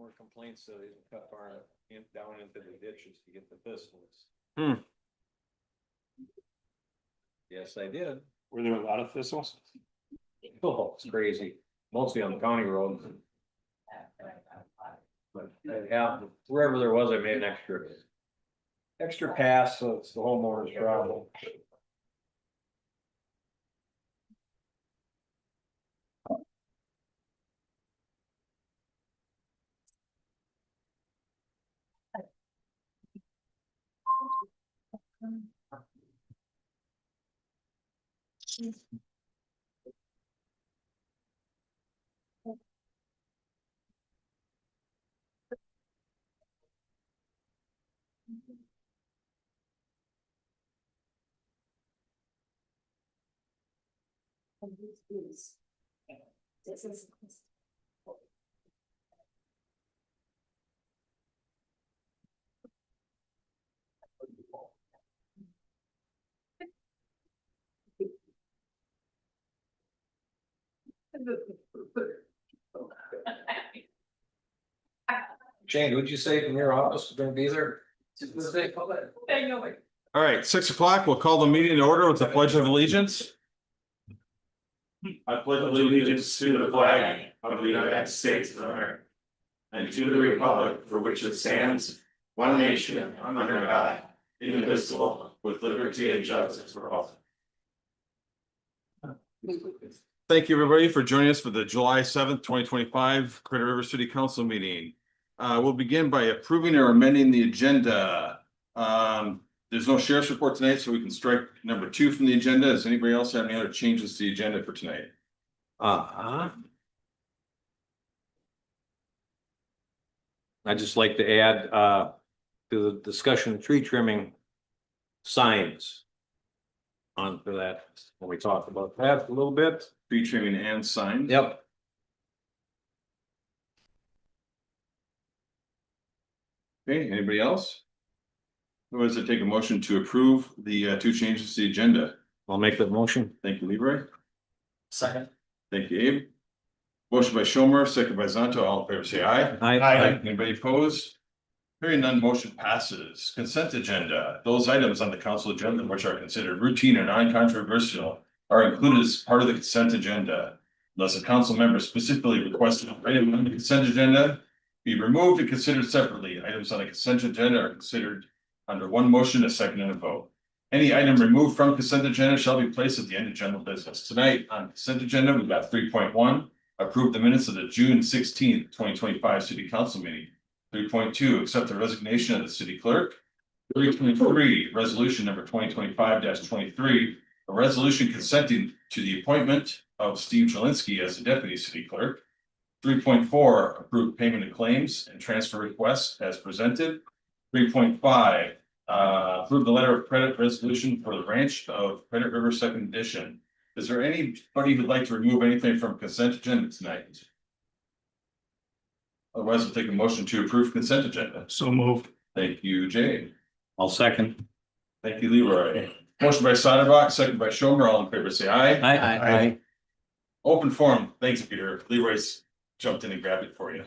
more complaints that they cut far down into the ditches to get the thistles. Yes, I did. Were there a lot of thistles? Oh, it's crazy, mostly on the county roads. But yeah, wherever there was, I made an extra pass, so it's the homeowner's problem. Shane, what'd you say from your office is gonna be there? All right, 6 o'clock, we'll call the meeting to order with the Pledge of Allegiance. I pledge allegiance to the flag of the United States of America and to the republic for which it stands, one nation, under God, indivisible, with liberty and justice for all. Thank you, everybody, for joining us for the July 7th, 2025 Crater River City Council meeting. We'll begin by approving or amending the agenda. There's no sheriff's report tonight, so we can strike number 2 from the agenda. Does anybody else have any other changes to the agenda for tonight? I'd just like to add to the discussion of tree trimming signs on for that, when we talked about that a little bit. Tree trimming and signs. Yep. Okay, anybody else? Otherwise, I take a motion to approve the 2 changes to the agenda. I'll make that motion. Thank you, Leroy. Second. Thank you, Abe. Motion by Schomer, second by Zanto. All in favor, say aye. Aye. Anybody opposed? Hearing none, motion passes. Consent agenda. Those items on the council agenda which are considered routine or non-controversial are included as part of the consent agenda. Unless a council member specifically requested an item on the consent agenda be removed and considered separately. Items on the consent agenda are considered under one motion, a second, and a vote. Any item removed from consent agenda shall be placed at the end of general business. Tonight on consent agenda, we've got 3.1, approve the minutes of the June 16th, 2025 city council meeting. 3.2, accept the resignation of the city clerk. 3.3, resolution number 2025-23, a resolution consenting to the appointment of Steve Jelinski as the deputy city clerk. 3.4, approve payment of claims and transfer requests as presented. 3.5, approve the letter of credit resolution for the ranch of Credit River Second Edition. Is there anybody who'd like to remove anything from consent agenda tonight? Otherwise, we'll take a motion to approve consent agenda. So moved. Thank you, Jay. I'll second. Thank you, Leroy. Motion by Soderbock, second by Schomer. All in favor, say aye. Aye. Open forum. Thanks, Peter. Leroy's jumped in and grabbed it for you.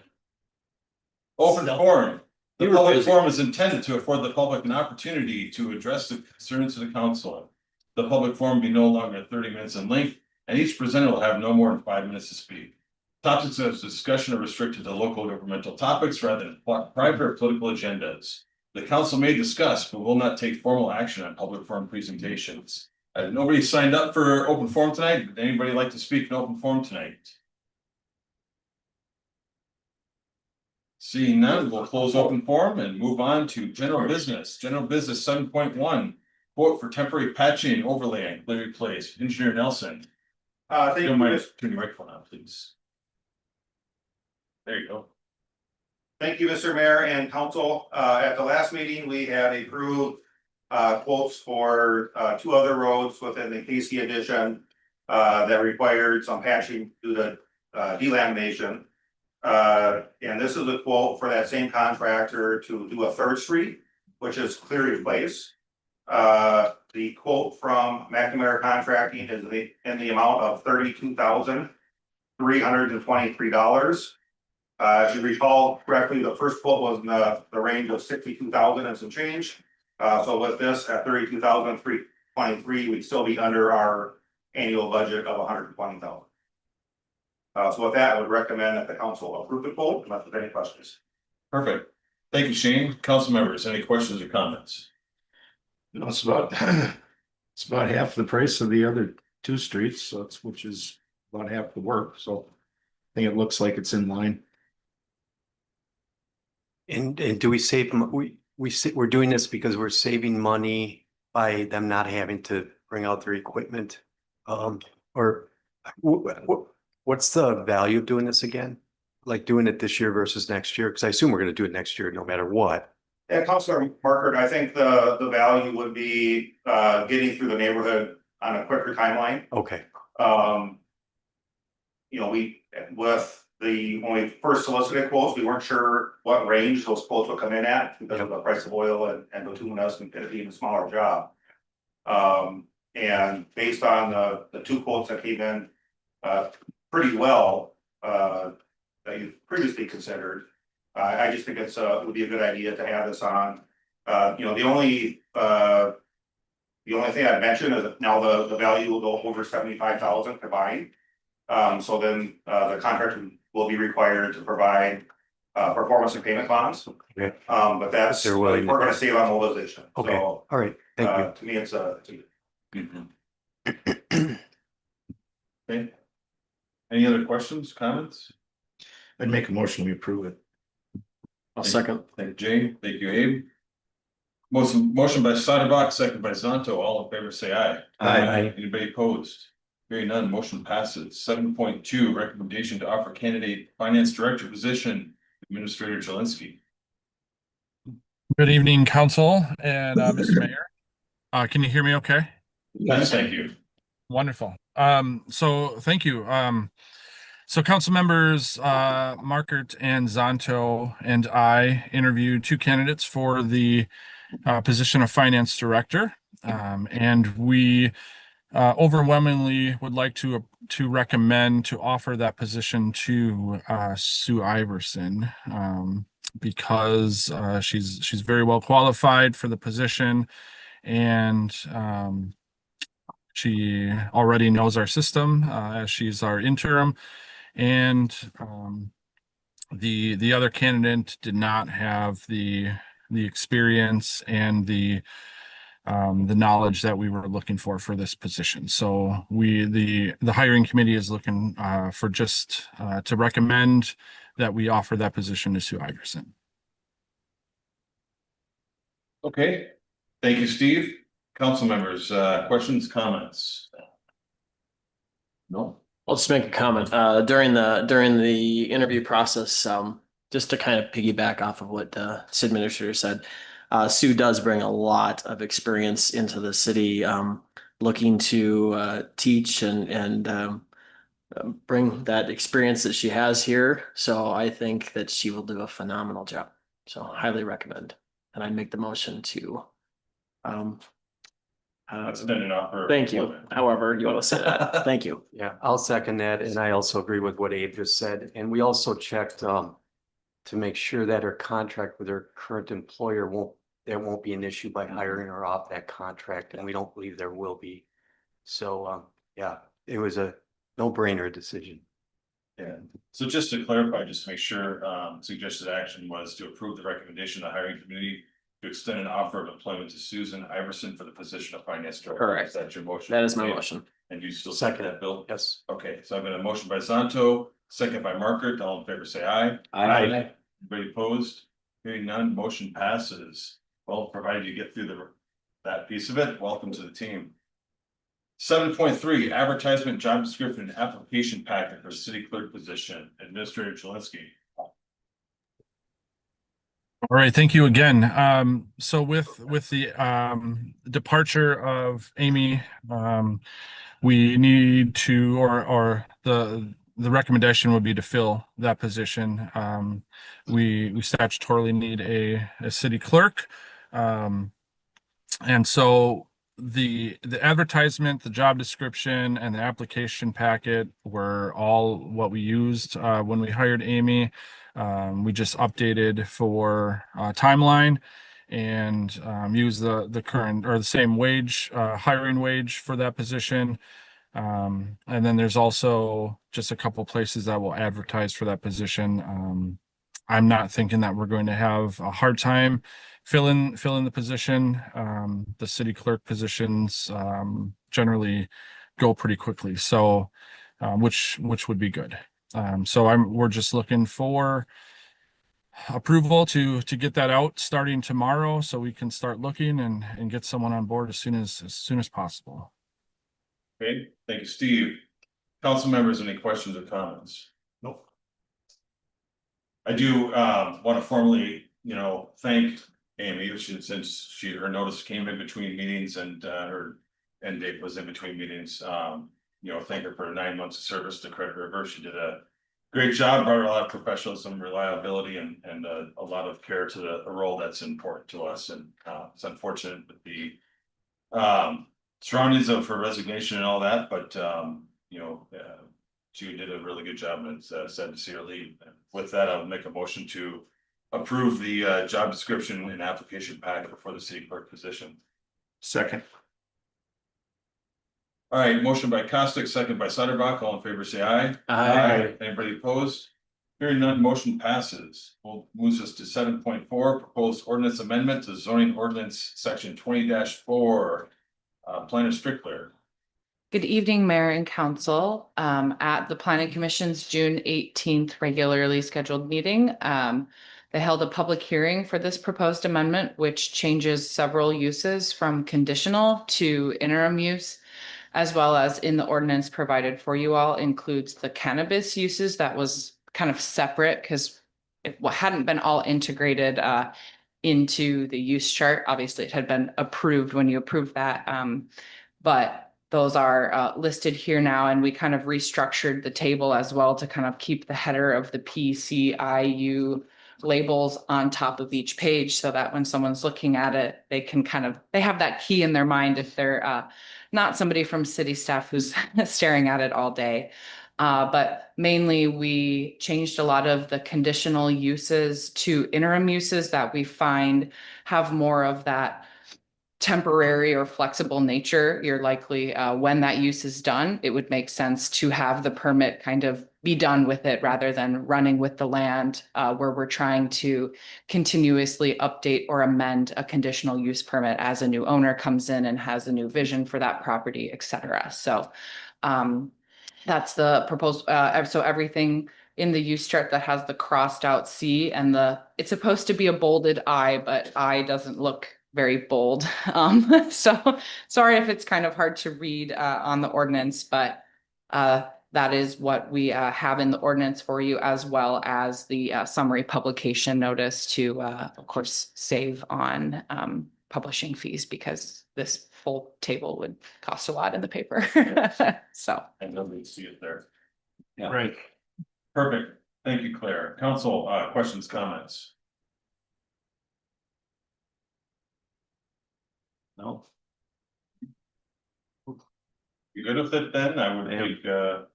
Open forum. The public forum is intended to afford the public an opportunity to address the concerns of the council. The public forum be no longer than 30 minutes in length, and each presenter will have no more than 5 minutes to speak. Topics of discussion are restricted to local governmental topics rather than private or political agendas. The council may discuss, but will not take formal action on public forum presentations. Nobody signed up for open forum tonight. Would anybody like to speak in open forum tonight? Seeing none, we'll close open forum and move on to general business. General business 7.1, quote for temporary patching and overlaying, Larry Place, Engineer Nelson. Thank you. Don't mind, turn your microphone on, please. There you go. Thank you, Mr. Mayor and Council. At the last meeting, we had approved quotes for 2 other roads within the Casey addition that required some patching due to delamination. And this is a quote for that same contractor to do a 3rd Street, which is Cleary Place. The quote from McNamara Contracting is in the amount of $32,323. If you recall correctly, the first quote was in the range of 62,000 and some change. So with this at 32,323, we'd still be under our annual budget of 120,000. So with that, I would recommend that the council approve the quote unless there's any questions. Perfect. Thank you, Shane. Council members, any questions or comments? No, it's about, it's about half the price of the other two streets, so it's, which is about half the work, so. I think it looks like it's in line. And do we save, we're doing this because we're saving money by them not having to bring out their equipment? Or what's the value of doing this again? Like doing it this year versus next year? Because I assume we're gonna do it next year no matter what. Yeah, Councilor Markert, I think the value would be getting through the neighborhood on a quicker timeline. Okay, You know, when we first solicited quotes, we weren't sure what range those quotes would come in at because of the price of oil and bituminous and an even smaller job. And based on the two quotes that came in pretty well, that you previously considered, I just think it would be a good idea to have this on. You know, the only thing I'd mention is that now the value will go over 75,000 combined. So then the contractor will be required to provide performance and payment bonds. Okay. But that's, They're we're willing to- gonna save on mobilization. okay, So, all right, thank you. to me, it's a. Okay. Any other questions, comments? I'd make a motion, we approve it. I'll second. Thank you, Jay. Thank you, Abe. Motion by Sonnenbach, second by Zanto. All in favor, say aye. Aye. Anybody opposed? Hearing none, motion passes. 7.2, recommendation to offer candidate finance director position, Administrator Jelinski. Good evening, council and Mr. Mayor. Can you hear me okay? Yes, thank you. Wonderful. So thank you. So council members Markert and Zanto and I interviewed two candidates for the position of finance director. And we overwhelmingly would like to recommend to offer that position to Sue Iverson, because she's very well qualified for the position, and she already knows our system as she's our interim, and the other candidate did not have the experience and the knowledge that we were looking for this position. So the hiring committee is looking for just to recommend that we offer that position to Sue Iverson. Okay, thank you, Steve. Council members, questions, comments? No? I'll just make a comment. During the interview process, just to kind of piggyback off of what the city administrator said, Sue does bring a lot of experience into the city, looking to teach and bring that experience that she has here. So I think that she will do a phenomenal job. So highly recommend. And I make the motion to Extend an offer. thank you. However you want to say that. Thank you. Yeah, I'll second that, and I also agree with what Abe just said. And we also checked to make sure that her contract with her current employer won't be an issue by hiring her off that contract, and we don't believe there will be. So yeah, it was a no-brainer decision. Yeah, so just to clarify, just to make sure, suggested action was to approve the recommendation of the hiring committee to extend an offer of employment to Susan Iverson for the position of finance director. Correct. Is that your motion? That is my Okay. motion. And you still second that, Bill? Yes. Okay, so I've got a motion by Zanto, second by Markert. All in favor, say aye. Aye. Anybody opposed? Hearing none, motion passes. Well, provided you get through that piece of it, welcome to the team. 7.3, advertisement, job description, and application packet for city clerk position, Administrator Jelinski. All right, thank you again. So with the departure of Amy, we need to, or the recommendation would be to fill that position. We statutorily need a city clerk. And so the advertisement, the job description, and the application packet were all what we used when we hired Amy. We just updated for timeline and use the current or the same wage, hiring wage for that position. And then there's also just a couple places that will advertise for that position. I'm not thinking that we're going to have a hard time filling the position. The city clerk positions generally go pretty quickly, so which would be good. So we're just looking for approval to get that out starting tomorrow, so we can start looking and get someone on board as soon as possible. Okay, thank you, Steve. Council members, any questions or comments? Nope. I do want to formally, thank Amy, since her notice came in between meetings and her end date was in between meetings. Thank her for 9 months of service to Credit River. She did a great job, brought a lot of professionalism, reliability, and a lot of care to the role that's important to us. And it's unfortunate with the surroundings of her resignation and all that, but she did a really good job, and it's sad to see her leave. And with that, I'll make a motion to approve the job description and application packet for the city clerk position. Second. All right, motion by Costick, second by Sutterbach. All in favor, say aye. Aye. Anybody opposed? Hearing none, motion passes. Moves us to 7.4, proposed ordinance amendment to zoning ordinance section 20-4. Planner Strickler. Good evening, Mayor and Council. At the Planning Commission's June 18th regularly scheduled meeting, they held a public hearing for this proposed amendment, which changes several uses from conditional to interim use, as well as in the ordinance provided for you all includes the cannabis uses that was kind of separate because it hadn't been all integrated into the use chart. Obviously, it had been approved when you approved that, but those are listed here now, and we kind of restructured the table as well to kind of keep the header of the PCIU labels on top of each page so that when someone's looking at it, they have that key in their mind if they're not somebody from city staff who's staring at it all day. But mainly we changed a lot of the conditional uses to interim uses that we find have more of that temporary or flexible nature. You're likely, when that use is done, it would make sense to have the permit kind of be done with it rather than running with the land, where we're trying to continuously update or amend a conditional use permit as a new owner comes in and has a new vision for that property, et cetera. So that's the proposed, so everything in the use chart that has the crossed out C and it's supposed to be a bolded I, but I doesn't look very bold. So sorry if it's kind of hard to read on the ordinance, but that is what we have in the ordinance for you, as well as the summary publication notice to, of course, save on publishing fees, because this full table would cost a lot in the paper. So. And nobody see it there. Yeah. Right. Perfect. Thank you, Claire. Council, questions, comments? No. You good with it then? I would make a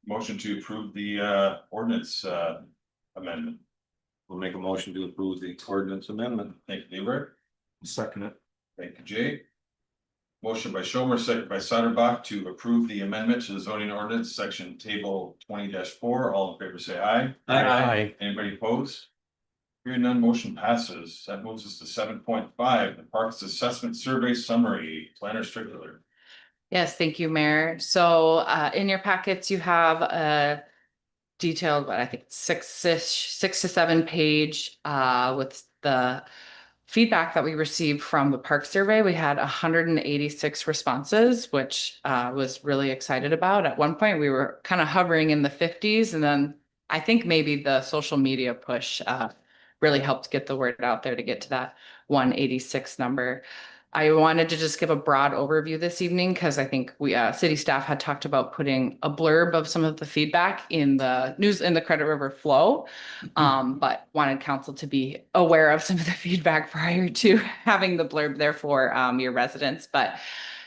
motion to approve the ordinance amendment. We'll make a motion to approve the ordinance amendment. Thank you, Lieber. Second it. Thank you, Jay. Motion by Schomer, second by Sutterbach to approve the amendment to the zoning ordinance section table 20-4. All in favor, say aye. Aye. Anybody opposed? Hearing none, motion passes. That moves us to 7.5, the Parks Assessment Survey Summary. Planner Strickler. Yes, thank you, Mayor. So in your packets, you have a detailed, but I think 6 to 7 page with the feedback that we received from the park survey. We had 186 responses, which was really excited about. At one point, we were kind of hovering in the 50s, and then I think maybe the social media push really helped get the word out there to get to that 186 number. I wanted to just give a broad overview this evening because I think we, city staff had talked about putting a blurb of some of the feedback in the news in the Credit River Flow. But wanted council to be aware of some of the feedback prior to having the blurb there for your residents. But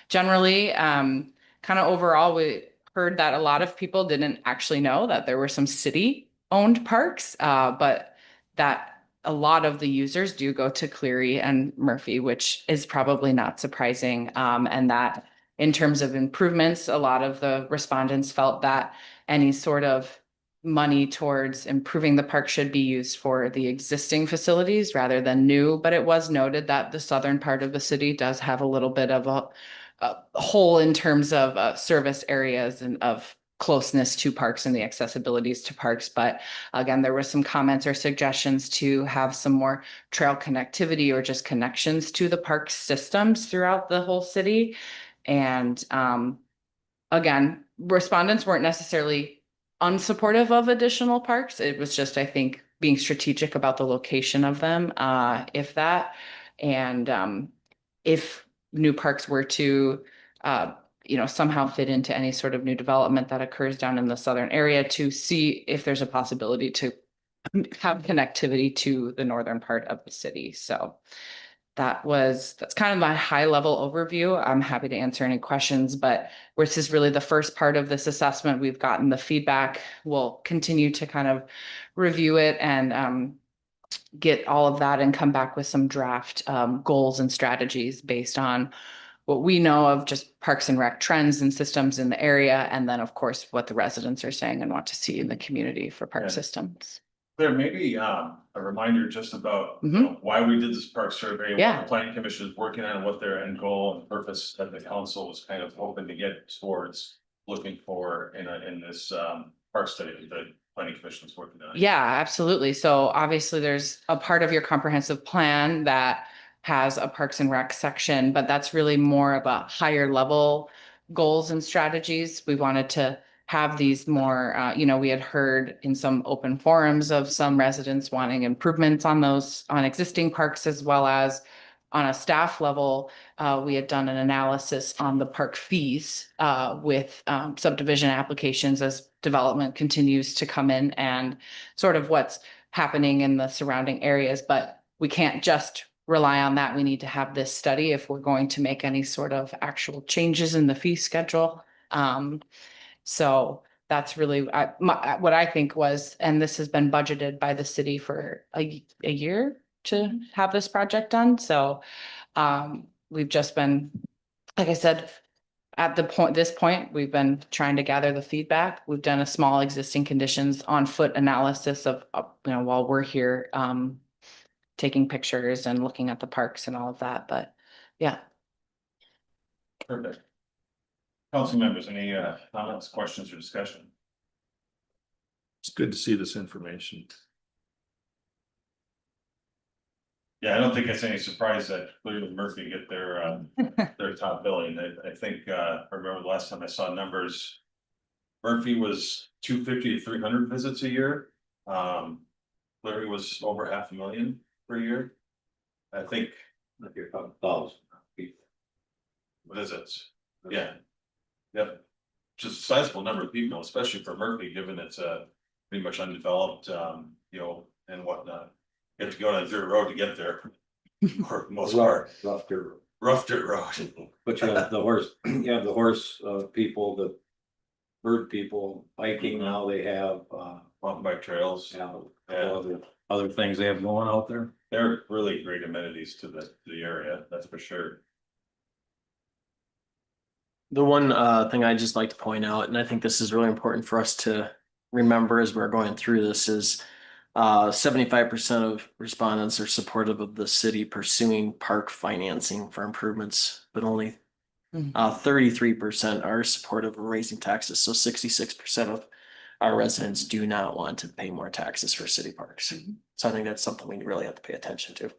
generally, kind of overall, we heard that a lot of people didn't actually know that there were some city-owned parks, but that a lot of the users do go to Cleary and Murphy, which is probably not surprising. And that in terms of improvements, a lot of the respondents felt that any sort of money towards improving the park should be used for the existing facilities rather than new. But it was noted that the southern part of the city does have a little bit of a hole in terms of service areas and of closeness to parks and the accessibilities to parks. But again, there were some comments or suggestions to have some more trail connectivity or just connections to the park systems throughout the whole city. And again, respondents weren't necessarily unsupportive of additional parks. It was just, I think, being strategic about the location of them, if that. And if new parks were to somehow fit into any sort of new development that occurs down in the southern area, to see if there's a possibility to have connectivity to the northern part of the city. So that's kind of my high level overview. I'm happy to answer any questions, but this is really the first part of this assessment. We've gotten the feedback. We'll continue to kind of review it and get all of that and come back with some draft goals and strategies based on what we know of just Parks and Rec trends and systems in the area. And then, of course, what the residents are saying and want to see in the community for park systems. There may be a reminder just about why we did this park survey. What the planning commission is working on, what their end goal and purpose that the council was kind of hoping to get towards looking for in this park study that the planning commission is working on. Yeah, absolutely. So obviously there's a part of your comprehensive plan that has a Parks and Rec section, but that's really more of a higher level goals and strategies. We wanted to have these more, we had heard in some open forums of some residents wanting improvements on those, on existing parks, as well as on a staff level. We had done an analysis on the park fees with subdivision applications as development continues to come in and sort of what's happening in the surrounding areas. But we can't just rely on that. We need to have this study if we're going to make any sort of actual changes in the fee schedule. So that's really what I think was, and this has been budgeted by the city for a year to have this project done. So we've just been, like I said, at this point, we've been trying to gather the feedback. We've done a small existing conditions on foot analysis of while we're here, taking pictures and looking at the parks and all of that. But yeah. Perfect. Council members, any comments, questions, or discussion? It's good to see this information. Yeah, I don't think it's any surprise that Cleveland and Murphy get their top billing. I think I remember the last time I saw numbers, Murphy was 250 to 300 visits a year. Larry was over 500,000 per year. I think You're talking 1,000 people. visits. Yeah. Yep. Just a sizable number of people, especially for Murphy, given it's pretty much undeveloped, and whatnot. You have to go down dirt road to get there. For the most part. Rough dirt. Rough dirt road. But you have the horse, people, the bird people, biking now, they have, Mountain bike trails. other things they have going out there. They're really great amenities to the area, that's for sure. The one thing I just like to point out, and I think this is really important for us to remember as we're going through this, is 75% of respondents are supportive of the city pursuing park financing for improvements, but only 33% are supportive of raising taxes. So 66% of our residents do not want to pay more taxes for city parks. So I think that's something we really have to pay attention to.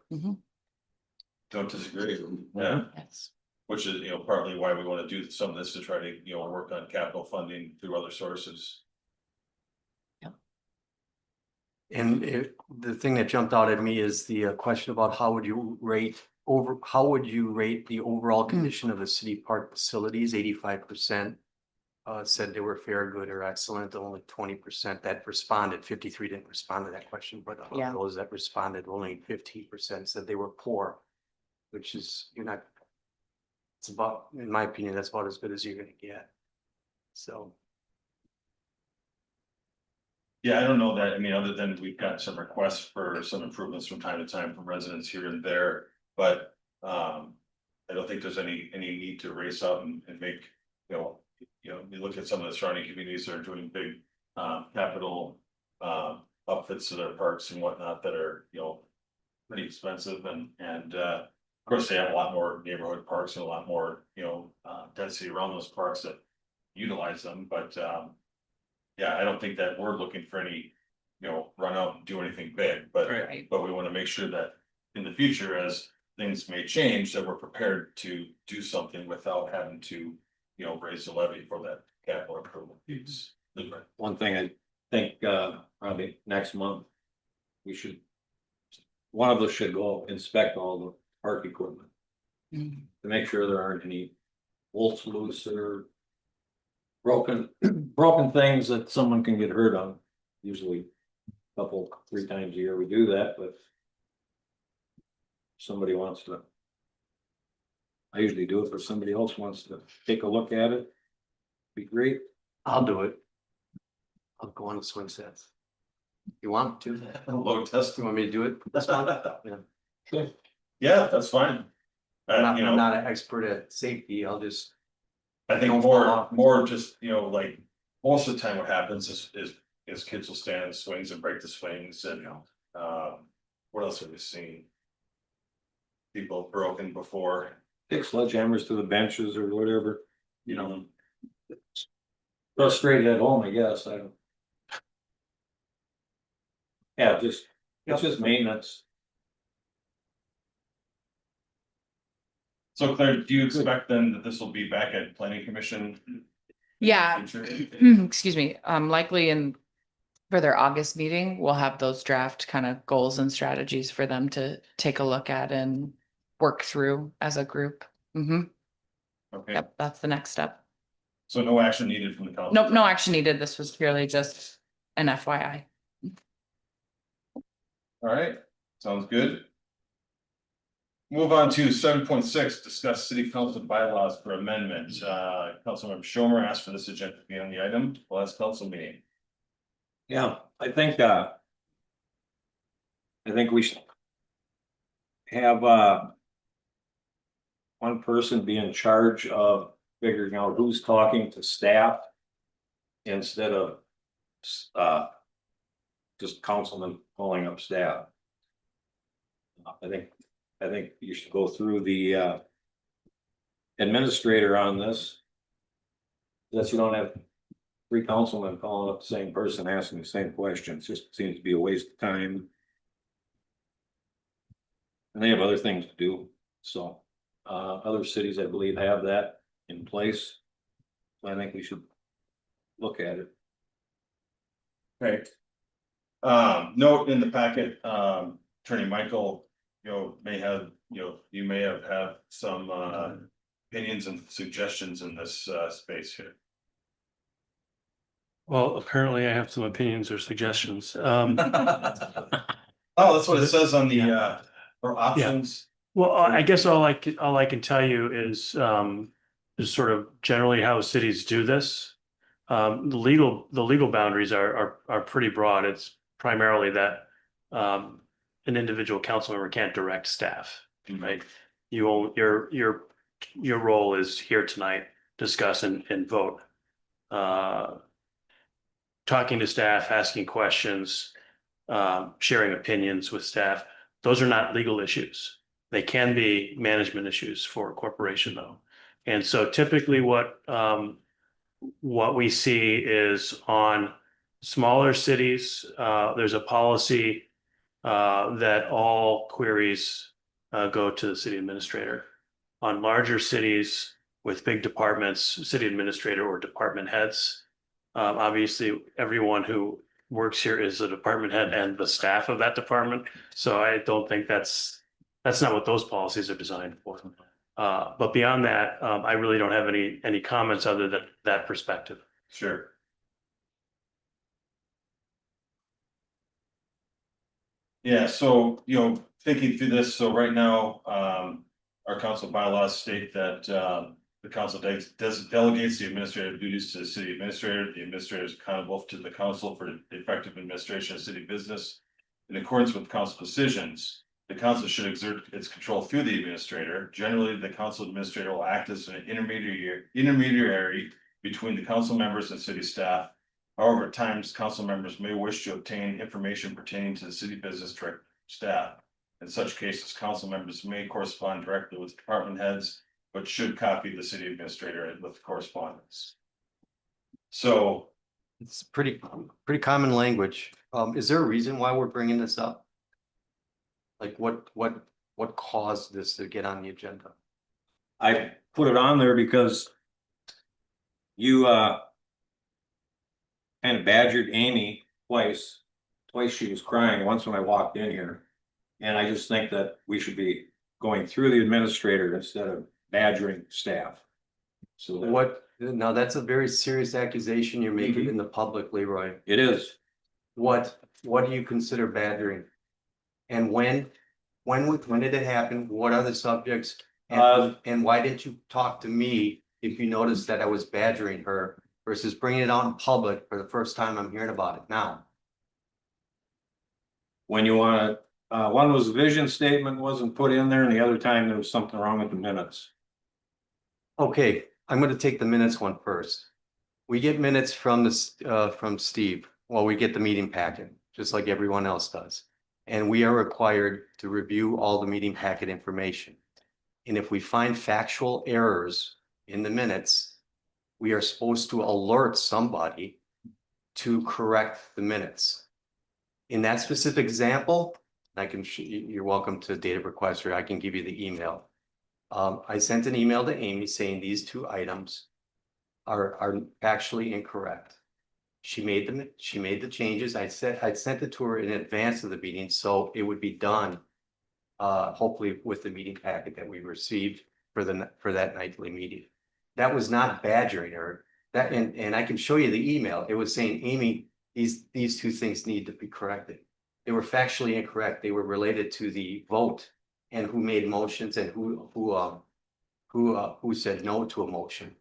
Don't disagree. Yeah. Yes. Which is, partly why we want to do some of this to try to, work on capital funding through other sources. And the thing that jumped out at me is the question about how would you rate how would you rate the overall condition of the city park facilities? 85% said they were fair, good, or excellent. Only 20% that responded, 53 didn't respond to that question, but of Yeah. those that responded, only 15% said they were poor, which is, it's about, in my opinion, that's about as good as you're gonna get. So. Yeah, I don't know that, I mean, other than we've got some requests for some improvements from time to time from residents here and there, but. I don't think there's any need to race up and make, you look at some of the surrounding communities that are doing big, capital. Upfits to their parks and whatnot that are, pretty expensive and, of course, they have a lot more neighborhood parks and a lot more, density around those parks that utilize them, but, yeah, I don't think that we're looking for any, run out and do anything big, but, Right. but we want to make sure that in the future, as things may change, that we're prepared to do something without having to, raise the levy for that capital improvement piece. One thing I think, probably next month, one of us should go inspect all the park equipment Mhm. to make sure there aren't any bolts loose or broken things that someone can get hurt on. Usually a couple, 3 times a year we do that, but somebody wants to. I usually do it, but somebody else wants to take a look at it. Be great. I'll do it. I'll go on the swing sets. You want to? Load test. You want me to do it? That's fine. Yeah. Yeah, that's fine. I'm not an expert at safety. I'll just. I think Don't fall off. more just, like, most of the time what happens is kids will stand in the swings and break the swings and, what else have we seen? People broken before, Take sledgehammers to the benches or whatever, Frustrated at home, I guess, I don't. Yeah, it's just maintenance. so Claire, do you expect then that this will be back at planning commission? Yeah, Future? excuse me, likely for their August meeting, we'll have those draft kind of goals and strategies for them to take a look at and work through as a group. Okay, Yep, that's the next step. so no action needed from the council? Nope, no action needed. This was purely just an FYI. All right, sounds good. Move on to 7.6, discuss city council bylaws for amendment. Councilmember Schomer asked for this agenda to be on the item, last council meeting. Yeah, I think we should have, one person be in charge of figuring out who's talking to staff instead of, just councilmen pulling up staff. I think you should go through the, administrator on this. That you don't have 3 councilmen calling up the same person, asking the same questions, just seems to be a waste of time. And they have other things to do, so, other cities, I believe, have that in place. So I think we should look at it. Okay. Note in the packet, Attorney Michael, you may have some, opinions and suggestions in this, space here. Well, apparently I have some opinions or suggestions. Oh, that's what it says on the, for options. Well, I guess all I can tell you is sort of generally how cities do this. The legal boundaries are pretty broad. It's primarily that an individual council member can't direct staff, right? Your role is here tonight, discuss and vote. Talking to staff, asking questions, sharing opinions with staff. Those are not legal issues. They can be management issues for a corporation though. And so typically what we see is on smaller cities, there's a policy that all queries go to the city administrator. On larger cities with big departments, city administrator or department heads. Obviously, everyone who works here is a department head and the staff of that department. So I don't think that's That's not what those policies are designed for. But beyond that, I really don't have any comments other than that perspective. Sure. Yeah, so, thinking through this, so right now, our council bylaws state that, the council delegates the administrative duties to the city administrator. The administrator is accountable to the council for the effective administration of city business. In accordance with council decisions, the council should exert its control through the administrator. Generally, the council administrator will act as an intermediary between the council members and city staff. However, at times, council members may wish to obtain information pertaining to the city business direct staff. In such cases, council members may correspond directly with department heads, but should copy the city administrator with correspondence. So, It's pretty common language. Is there a reason why we're bringing this up? Like what caused this to get on the agenda? I put it on there because you kind of badgered Amy twice. Twice she was crying, once when I walked in here. And I just think that we should be going through the administrator instead of badgering staff. So Now that's a very serious accusation you're making in the public, Leroy. it is. What do you consider badgering? And when did it happen? What are the subjects? And why didn't you talk to me if you noticed that I was badgering her versus bringing it out in public for the first time I'm hearing about it now? When you want to, one was the vision statement wasn't put in there, and the other time there was something wrong with the minutes. Okay, I'm gonna take the minutes one first. We get minutes from from Steve. Well, we get the meeting packet, just like everyone else does. And we are required to review all the meeting packet information. And if we find factual errors in the minutes, we are supposed to alert somebody to correct the minutes. In that specific example, you're welcome to data request, or I can give you the email. I sent an email to Amy saying these two items are actually incorrect. She made the changes. I'd sent it to her in advance of the meeting, so it would be done. Hopefully with the meeting packet that we received for that nightly meeting. That was not badgering her. And I can show you the email. It was saying, Amy, these two things need to be corrected. They were factually incorrect. They were related to the vote and who made motions and who said no to a motion.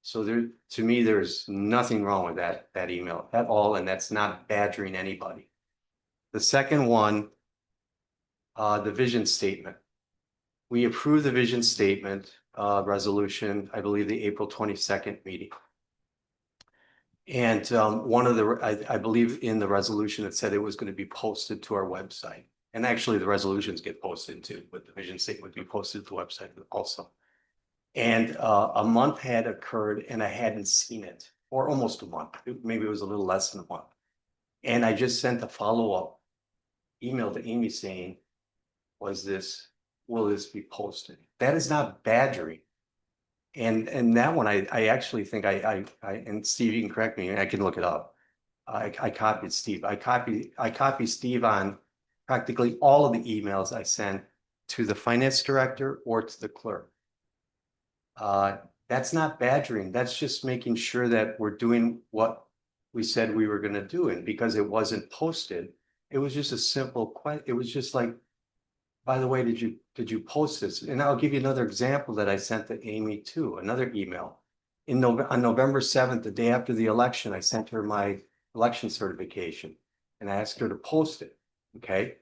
So to me, there's nothing wrong with that email at all, and that's not badgering anybody. The second one, the vision statement. We approved the vision statement resolution, I believe the April 22nd meeting. And I believe in the resolution, it said it was going to be posted to our website. And actually the resolutions get posted too, but the vision statement would be posted to the website also. And a month had occurred and I hadn't seen it, or almost a month. Maybe it was a little less than a month. And I just sent a follow-up email to Amy saying, will this be posted? That is not badgering. And that one, I actually think and Steve, you can correct me, and I can look it up. I copied Steve. I copied Steve on practically all of the emails I sent to the finance director or to the clerk. That's not badgering. That's just making sure that we're doing what we said we were going to do. And because it wasn't posted, it was just a simple question. It was just like, by the way, did you post this? And I'll give you another example that I sent to Amy too, another email. On November 7th, the day after the election, I sent her my election certification and I asked her to post it, okay?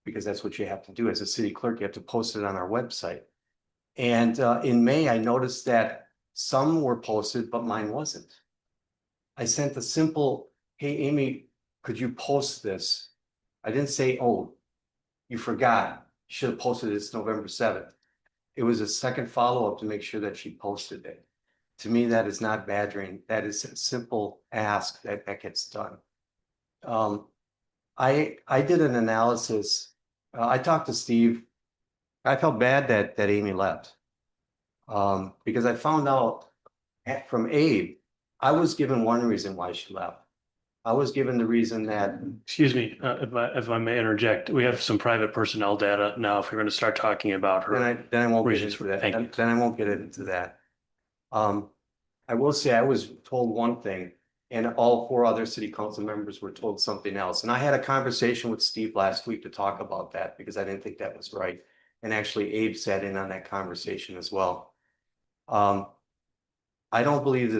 Because that's what you have to do as a city clerk, you have to post it on our website. And in May, I noticed that some were posted, but mine wasn't. I sent a simple, hey, Amy, could you post this? I didn't say, oh, you forgot. You should have posted this November 7th. It was a second follow-up to make sure that she posted it. To me, that is not badgering. That is a simple ask that gets done. I did an analysis. I talked to Steve. I felt bad that Amy left because I found out from Abe, I was given one reason why she left. I was given the reason that, Excuse me, if I may interject, we have some private personnel data now. If we're going to start talking about her. then I won't get reasons into for- that. thank you. Then I won't get into that. I will say I was told one thing and all 4 other city council members were told something else. And I had a conversation with Steve last week to talk about that because I didn't think that was right. And actually Abe sat in on that conversation as well. I don't believe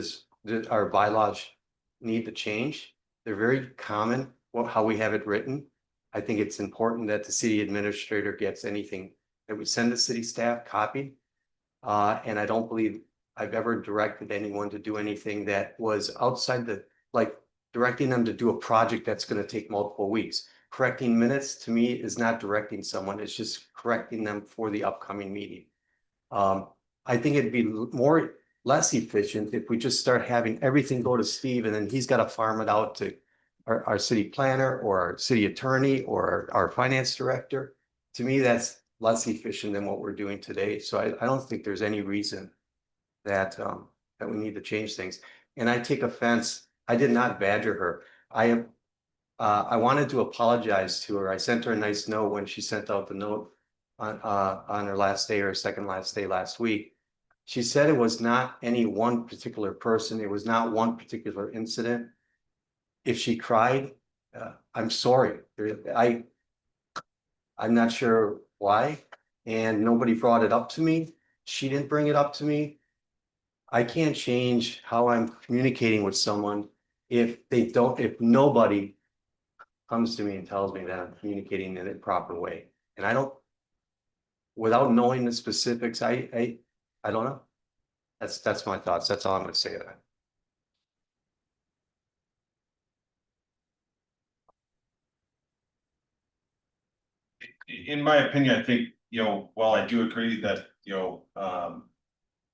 that our bylaws need to change. They're very common, how we have it written. I think it's important that the city administrator gets anything that we send the city staff copied. And I don't believe I've ever directed anyone to do anything that was outside like directing them to do a project that's gonna take multiple weeks. Correcting minutes to me is not directing someone, it's just correcting them for the upcoming meeting. I think it'd be less efficient if we just start having everything go to Steve and then he's got to farm it out to our city planner or our city attorney or our finance director. To me, that's less efficient than what we're doing today. So I don't think there's any reason that we need to change things. And I take offense. I did not badger her. I wanted to apologize to her. I sent her a nice note when she sent out the note on her last day or second last day last week. She said it was not any one particular person. It was not one particular incident. If she cried, I'm sorry. I'm not sure why, and nobody brought it up to me. She didn't bring it up to me. I can't change how I'm communicating with someone if nobody comes to me and tells me that I'm communicating in a proper way. And I don't, without knowing the specifics, I don't know. That's my thoughts. That's all I'm gonna say to that. In my opinion, I think, while I do agree that,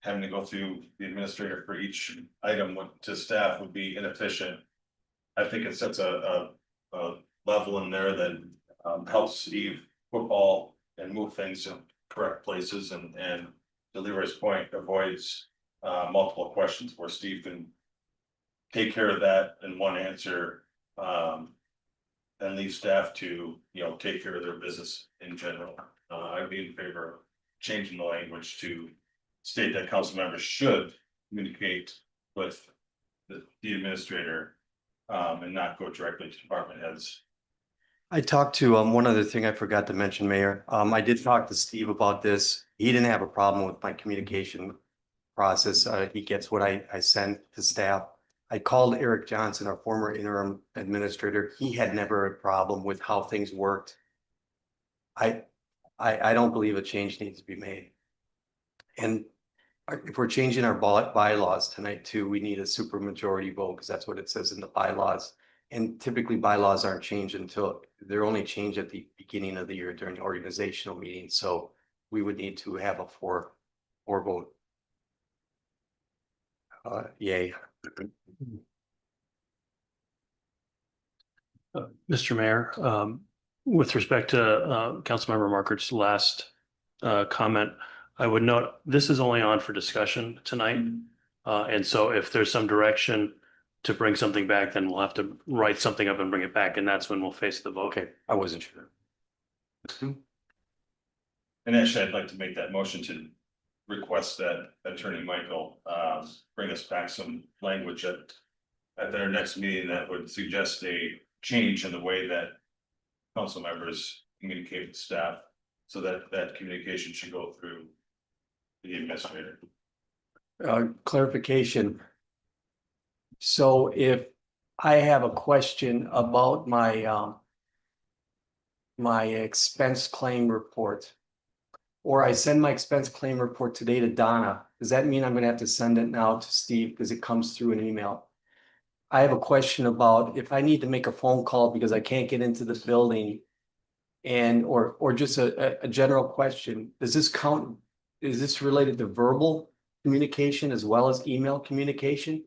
having to go through the administrator for each item to staff would be inefficient. I think it sets a level in there that helps Steve football and move things in correct places and deliver his point, avoids multiple questions where Steve can take care of that in one answer, and leave staff to, take care of their business in general. I'd be in favor of changing the language to state that council members should communicate with the administrator, and not go directly to department heads. I talked to, one other thing I forgot to mention, Mayor. I did talk to Steve about this. He didn't have a problem with my communication process. He gets what I send to staff. I called Eric Johnson, our former interim administrator. He had never a problem with how things worked. I don't believe a change needs to be made. And if we're changing our bylaws tonight too, we need a super majority vote because that's what it says in the bylaws. And typically bylaws aren't changed until they're only changed at the beginning of the year during the organizational meeting. So we would need to have a four vote. Yay. Mr. Mayor, with respect to Councilmember Markert's last comment, I would note this is only on for discussion tonight. And so if there's some direction to bring something back, then we'll have to write something up and bring it back, and that's when we'll face the vote. Okay, I wasn't sure. And actually, I'd like to make that motion to request that Attorney Michael bring us back some language at their next meeting that would suggest a change in the way that council members communicate with staff, so that communication should go through the administrator. Clarification. So if I have a question about my my expense claim report, or I send my expense claim report today to Donna, does that mean I'm gonna have to send it now to Steve because it comes through an email? I have a question about if I need to make a phone call because I can't get into the building, and or just a general question. Does this count? Is this related to verbal communication as well as email communication?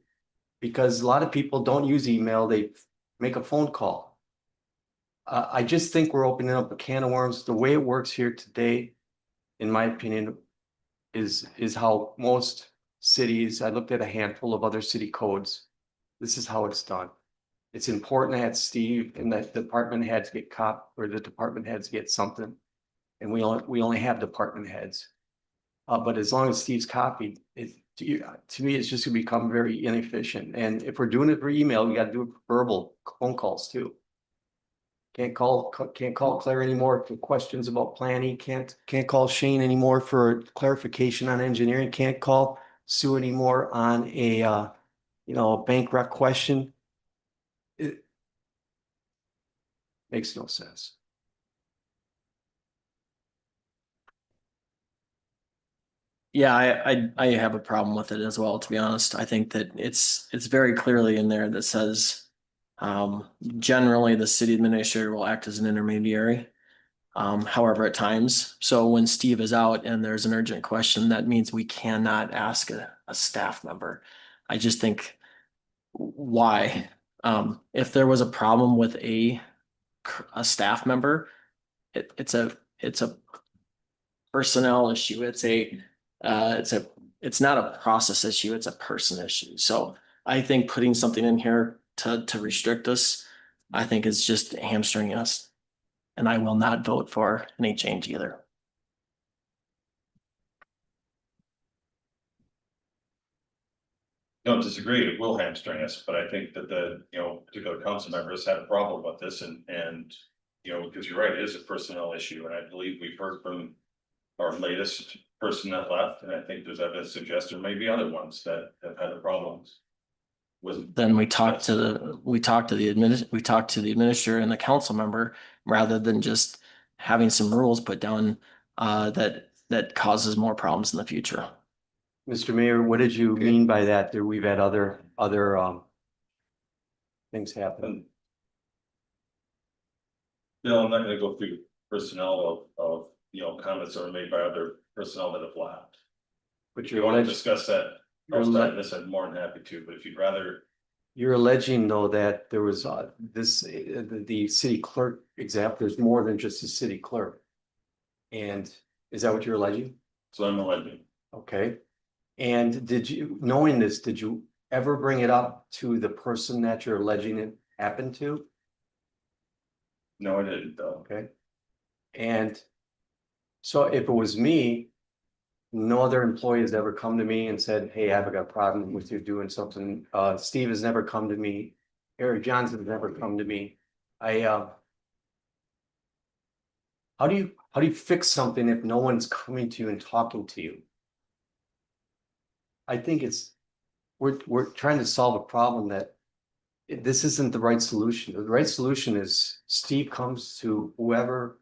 Because a lot of people don't use email, they make a phone call. I just think we're opening up a can of worms. The way it works here today, in my opinion, is how most cities, I looked at a handful of other city codes. This is how it's done. it's important that Steve and that department heads get or the department heads get something. And we only have department heads. But as long as Steve's copied, to me, it's just gonna become very inefficient. And if we're doing it for email, we gotta do it for verbal phone calls too. Can't call Claire anymore for questions about planning, can't call Shane anymore for clarification on engineering, can't call Sue anymore on a bank rec question. It makes no sense. Yeah, I have a problem with it as well, to be honest. I think that it's very clearly in there that says generally the city administrator will act as an intermediary. However, at times, so when Steve is out and there's an urgent question, that means we cannot ask a staff member. I just think why? If there was a problem with a staff member, it's a personnel issue. It's not a process issue. It's a person issue. So I think putting something in here to restrict us, I think is just hamstringing us. And I will not vote for any change either. Don't disagree, it will hamstring us, but I think that the, particular council members had a problem with this and, because you're right, it is a personnel issue, and I believe we've heard from our latest person that left, and I think there's evidence suggest there may be other ones that have had the problems. Then we talked to the administrator and the council member, rather than just having some rules put down that causes more problems in the future. Mr. Mayor, what did you mean by that? That we've had other things happen? Bill, I'm not gonna go through personnel of comments that were made by other personnel that have left. But If you want to discuss that outside of this, I'm more than happy to, but if you'd rather. You're alleging though that there was the city clerk example, there's more than just the city clerk. And is that what you're alleging? So I'm alleging. Okay. And knowing this, did you ever bring it up to the person that you're alleging it happened to? No, I didn't though. Okay. And so if it was me, no other employee has ever come to me and said, hey, I've got a problem with you doing something. Steve has never come to me. Eric Johnson has never come to me. How do you fix something if no one's coming to you and talking to you? I think we're trying to solve a problem that this isn't the right solution. The right solution is Steve comes to whoever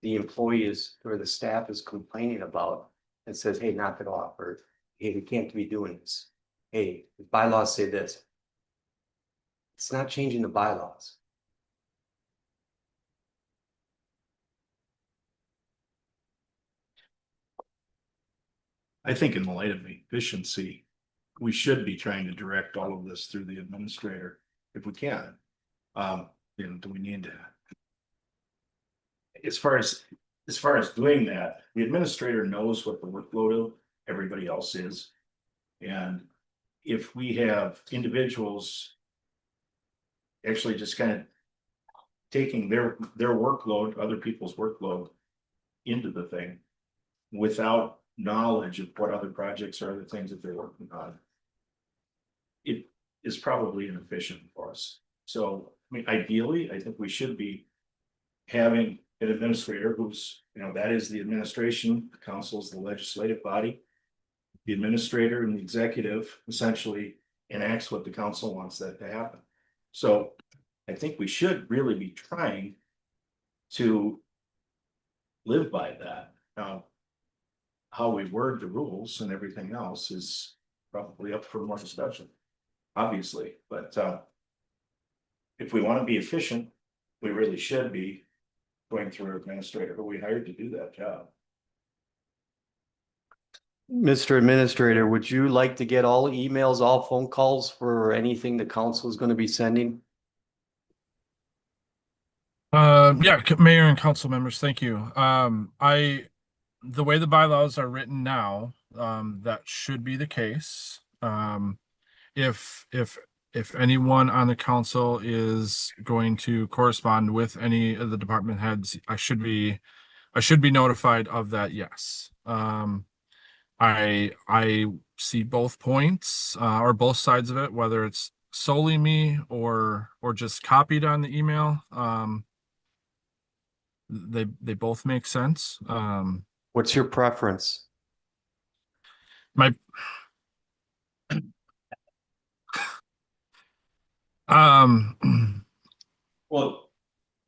the employee is or the staff is complaining about and says, hey, knock it off, or hey, we can't be doing this. Hey, the bylaws say this. It's not changing the bylaws. I think in the light of efficiency, we should be trying to direct all of this through the administrator if we can. Do we need to? As far as doing that, the administrator knows what the workload of everybody else is. And if we have individuals actually just kind of taking their workload, other people's workload into the thing without knowledge of what other projects or other things that they're working on, it is probably inefficient for us. So, I mean, ideally, I think we should be having an administrator who's, that is the administration, the council is the legislative body. The administrator and the executive essentially enacts what the council wants that to happen. So I think we should really be trying to live by that. Now, how we word the rules and everything else is probably up for more discussion, obviously, but if we want to be efficient, we really should be going through our administrator who we hired to do that job. Mr. Administrator, would you like to get all emails, all phone calls for anything the council is going to be sending? Yeah, Mayor and council members, thank you. The way the bylaws are written now, that should be the case. If if anyone on the council is going to correspond with any of the department heads, I should be notified of that, yes. I see both points, or both sides of it, whether it's solely me or just copied on the email. They both make sense. What's your preference? My um Well,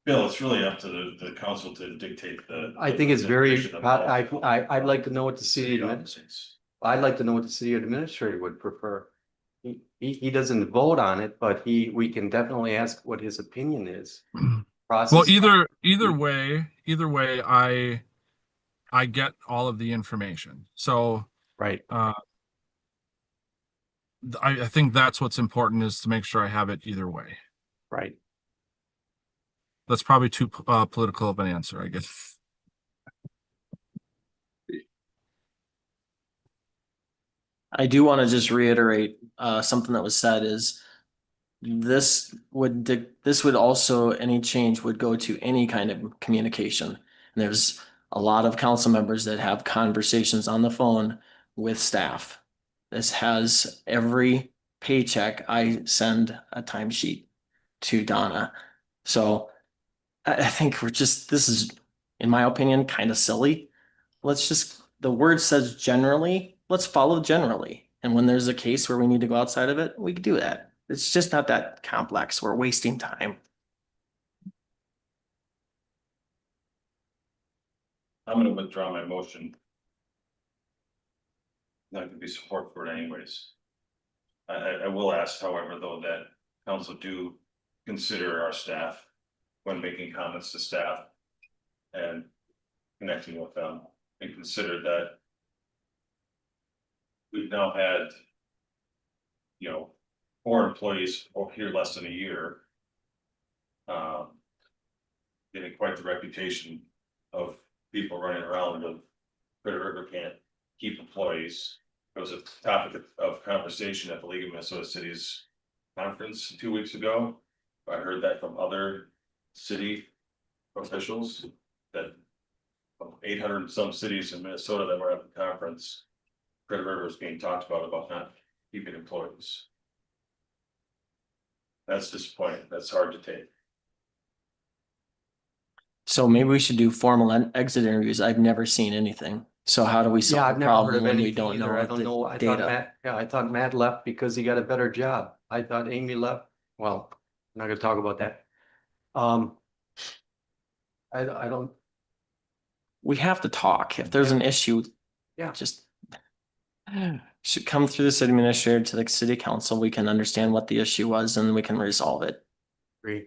Bill, it's really up to the council to dictate the. I think it's very, representation of I'd like to know what the city city, offices. I'd like to know what the city administrator would prefer. He doesn't vote on it, but we can definitely ask what his opinion is. well, Process. either way, I get all of the information. So Right, I think that's what's important, is to make sure I have it either way. right. That's probably too political of an answer, I guess. I do want to just reiterate something that was said is this would also, any change would go to any kind of communication. And there's a lot of council members that have conversations on the phone with staff. This has every paycheck I send a timesheet to Donna. So I think this is, in my opinion, kind of silly. The word says generally, let's follow generally. And when there's a case where we need to go outside of it, we can do that. It's just not that complex. We're wasting time. I'm gonna withdraw my motion. Not gonna be support for it anyways. I will ask, however, though, that council do consider our staff when making comments to staff and connecting with them, and consider that we've now had, 4 employees here less than a year. Getting quite the reputation of people running around of Credit River can't keep employees. It was a topic of conversation at the League of Minnesota Cities conference 2 weeks ago. I heard that from other city officials, that 800 and some cities in Minnesota that were at the conference, Credit River is being talked about not keeping employees. That's disappointing. That's hard to take. So maybe we should do formal exit interviews. I've never seen anything. So how do we Yeah, solve I've the never heard problem of when we anything don't either. I know don't the know. I thought data? I thought Matt left because he got a better job. I thought Amy left. Well, I'm not gonna talk about that. I don't, We have to talk. If there's an issue, Yeah. just should come through the city administrator to the city council. We can understand what the issue was and we can resolve it. agree.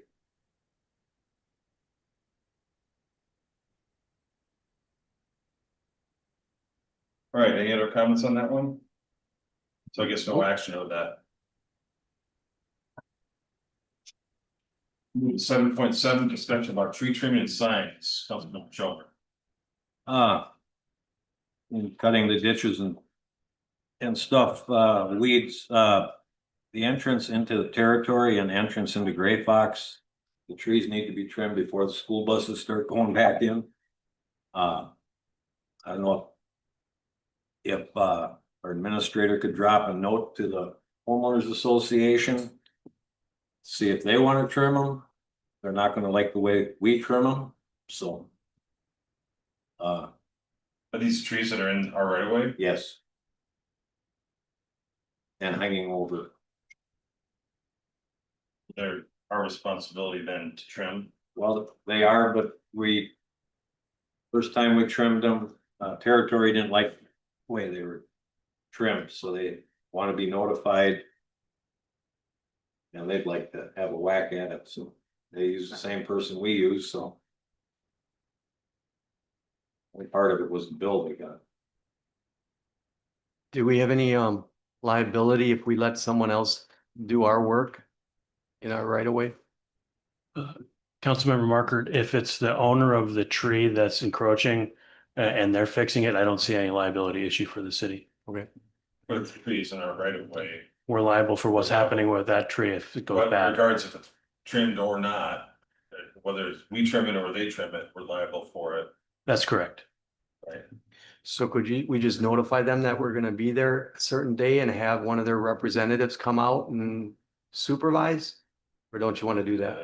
All right, any other comments on that one? So I guess no action of that. 7.7, discussion about tree trimming and signs, Councilman Joker. In cutting the ditches and stuff, weeds, the entrance into the territory and entrance into Gray Fox. The trees need to be trimmed before the school buses start going back in. I don't know if our administrator could drop a note to the homeowners association. See if they want to trim them. They're not gonna like the way we trim them, so. Are these trees that are in our right of way? Yes. And hanging over. They're our responsibility then to trim. Well, they are, but first time we trimmed them, territory didn't like the way they were trimmed, so they want to be notified. And they'd like to have a whack at it, so they use the same person we use, so. Only part of it was the bill we got. Do we have any liability if we let someone else do our work in our right of way? Councilmember Markert, if it's the owner of the tree that's encroaching and they're fixing it, I don't see any liability issue for the city. Okay. But the trees in our right of way, we're liable for what's happening with that tree if it goes But bad. regardless if it's trimmed or not, whether it's we trim it or they trim it, we're liable for it, That's correct. right? So we just notify them that we're gonna be there a certain day and have one of their representatives come out and supervise? Or don't you want to do that?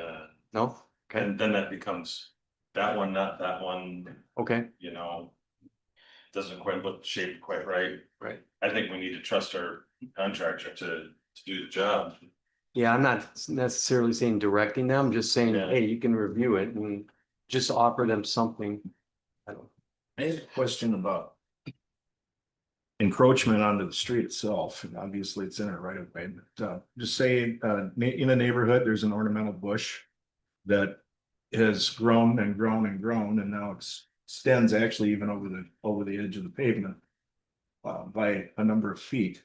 No? Okay, And then that becomes that one, not that one, okay, you know. Doesn't quite look shaped quite right. right. I think we need to trust our contractor to do the job. Yeah, I'm not necessarily saying directing them, just saying, Yeah. hey, you can review it and just offer them something. I don't. I have a question about encroachment onto the street itself, and obviously it's in it right away, but just say in a neighborhood, there's an ornamental bush that has grown and grown and grown, and now extends actually even over the edge of the pavement by a number of feet.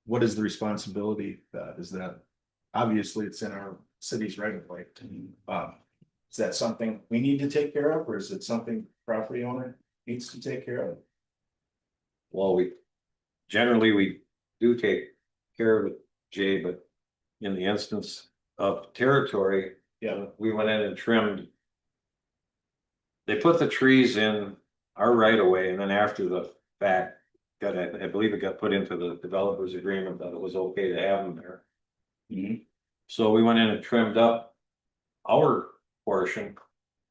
What is the responsibility that is that? Obviously, it's in our city's right of way. Is that something we need to take care of, or is it something property owner needs to take care of? Well, we do take care of it, Jay, but in the instance of territory, Yeah, we went in and trimmed. They put the trees in our right of way, and then after the fact, I believe it got put into the developer's agreement that it was okay to have them there. Mhm. So we went in and trimmed up our portion,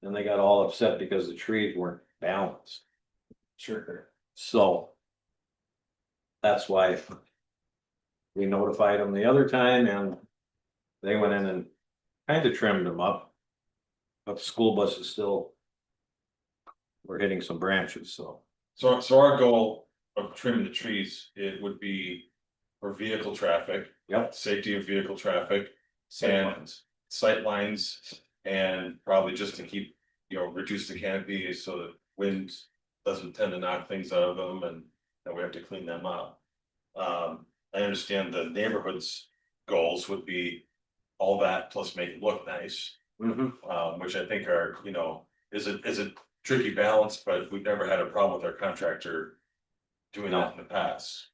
and they got all upset because the trees weren't balanced. Sure. So that's why we notified them the other time, and they went in and kind of trimmed them up. But the school buses still were hitting some branches, so. So our goal of trimming the trees, it would be for vehicle traffic. Yep. Safety of vehicle traffic, And sight lines, and probably just to keep, reduce the canopy so that wind doesn't tend to knock things out of them and we have to clean them up. I understand the neighborhood's goals would be all that plus make it look nice. Which I think are, is a tricky balance, but we've never had a problem with our contractor doing that in the past.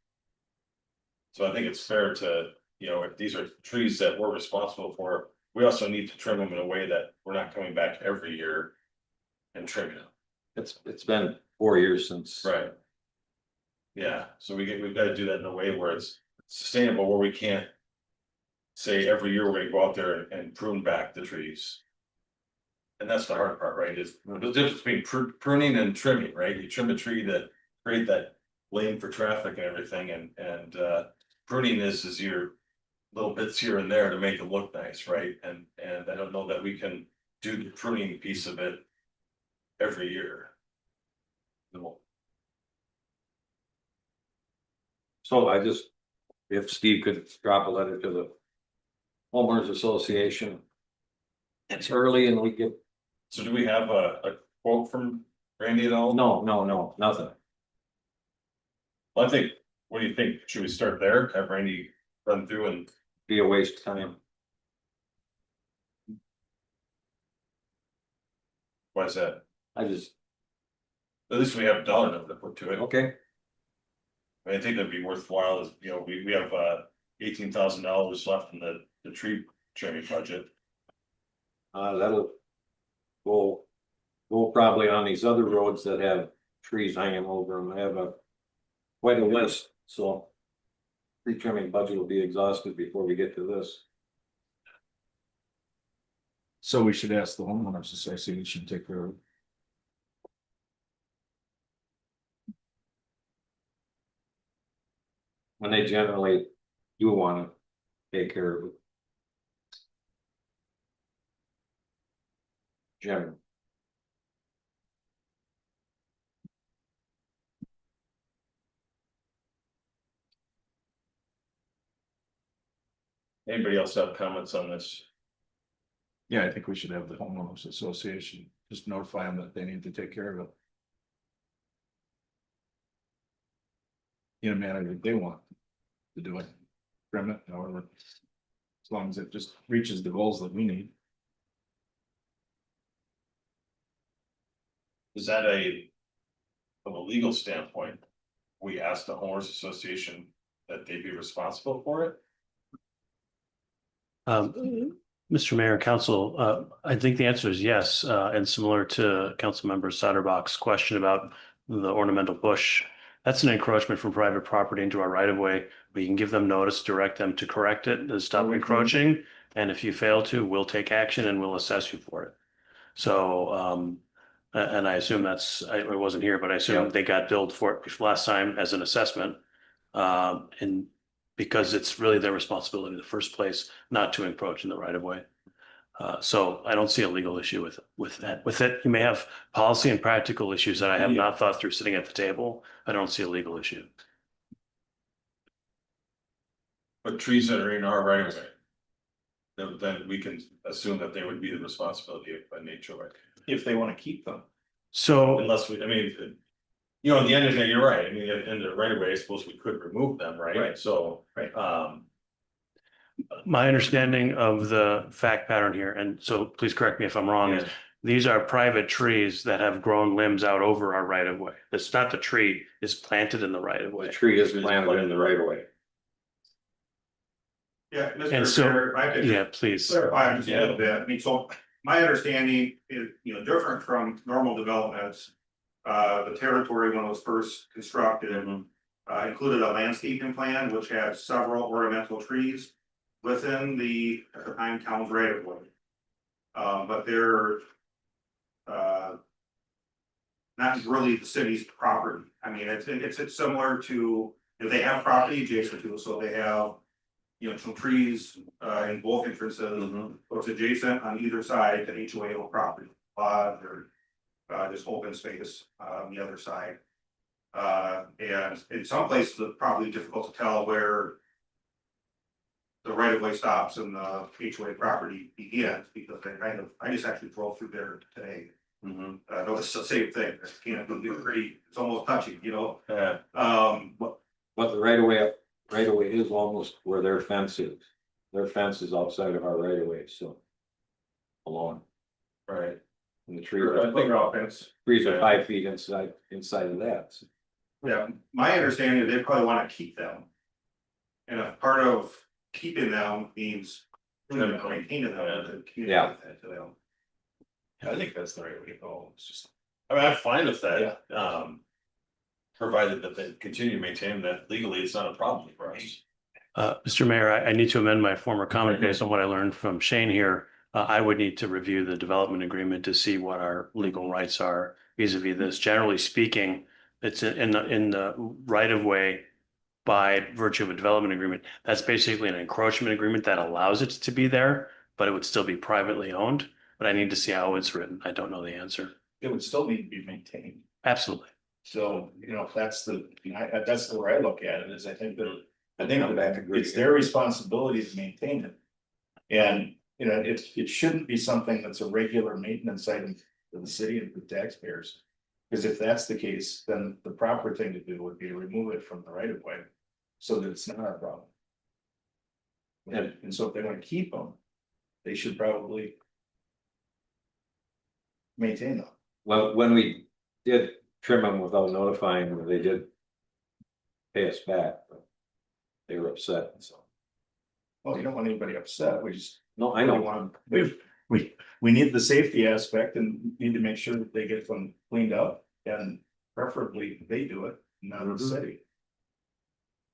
So I think it's fair to, if these are trees that we're responsible for, we also need to trim them in a way that we're not coming back every year and trimming them. It's been 4 years since. Right. Yeah, so we've got to do that in a way where it's sustainable, where we can't say every year we're gonna go out there and prune back the trees. And that's the hard part, right, is the difference between pruning and trimming, right? You trim a tree that create that lane for traffic and everything, and pruning is your little bits here and there to make it look nice, right? And I don't know that we can do the pruning piece of it every year. No. So if Steve could drop a letter to the homeowners association. It's early and we get, So do we have a quote from Randy at all? no, nothing. Well, I think, what do you think? Should we start there? Have Randy run through and Be a waste of time. why is that? I just, At least we have a dollar number to put to it. okay, I think that'd be worthwhile, is, we have $18,000 left in the tree trimming budget. that'll go probably on these other roads that have trees hanging over them. I have quite a list, so. Tree trimming budget will be exhausted before we get to this. so we should ask the homeowners association to take care of it. When they generally do wanna take care of it. Generally. Anybody else have comments on this? Yeah, I think we should have the homeowners association just notify them that they need to take care of it. In a manner that they want to do it, trim it, however. As long as it just reaches the goals that we need. Is that from a legal standpoint, we asked the homeowners association that they be responsible for it? Mr. Mayor, Council, I think the answer is yes, and similar to Councilmember Satterbach's question about the ornamental bush. That's an encroachment from private property into our right of way. We can give them notice, direct them to correct it, to stop encroaching. And if you fail to, we'll take action and we'll assess you for it. So, and I assume I wasn't here, but I assume they got billed for it last time as an assessment. And because it's really their responsibility in the first place, not to encroach in the right of way. So I don't see a legal issue with that. With it, you may have policy and practical issues that I have not thought through sitting at the table. I don't see a legal issue. But trees that are in our right of way. Then we can assume that they would be the responsibility of nature, right? If they want to keep them. So Unless we, I mean, you know, at the end of the day, you're right. I mean, in the right of way, I suppose we could remove them, right? Right. So, Right. my understanding of the fact pattern here, and so please correct me if I'm wrong, is these are private trees that have grown limbs out over our right of way. It's not the tree is planted in the right of The way. tree is planted in the right of way. Yeah, And Mr. so, Chair, if I could yeah, please. clarify just a little bit. I mean, so my understanding is, different from normal developments. The territory when it was first constructed, included a landscaping plan, which had several ornamental trees within the, at the time, town's right of way. But they're not really the city's property. I mean, it's similar to, they have property adjacent to, so they have, some trees in both entrances. So it's adjacent on either side to HOA property, or just open space on the other side. And in some places, it's probably difficult to tell where the right of way stops and the HOA property begins, because I just actually drove through there today. I know it's the same thing. It's it's almost touching, But the right of way is almost where their fence is. Their fence is outside of our right of way, so. Along. right. And the tree, trees are 5 feet inside of that. So. Yeah, my understanding is they probably want to keep them. And if part of keeping them means maintaining them, to communicate that to them. I think that's the right way to go. It's just, I mean, I'm fine with that. Provided that they continue to maintain that legally, it's not a problem for us. Mr. Mayor, I need to amend my former comment based on what I learned from Shane here. I would need to review the development agreement to see what our legal rights are vis-a-vis this. Generally speaking, it's in the right of way by virtue of a development agreement. That's basically an encroachment agreement that allows it to be there, but it would still be privately owned. But I need to see how it's written. I don't know the answer. It would still need to be maintained. Absolutely. So, that's the way I look at it, is I think that it's agree. their responsibility to maintain it. And, it shouldn't be something that's a regular maintenance item for the city and for taxpayers. Because if that's the case, then the proper thing to do would be to remove it from the right of way, so that it's not our problem. And so if they want to keep them, they should probably maintain them. Well, when we did trim them without notifying them, they did pay us back, but they were upset, so. Well, you don't want anybody upset, we just. No, I know. We need the safety aspect and need to make sure that they get them cleaned up, and preferably they do it, not the city.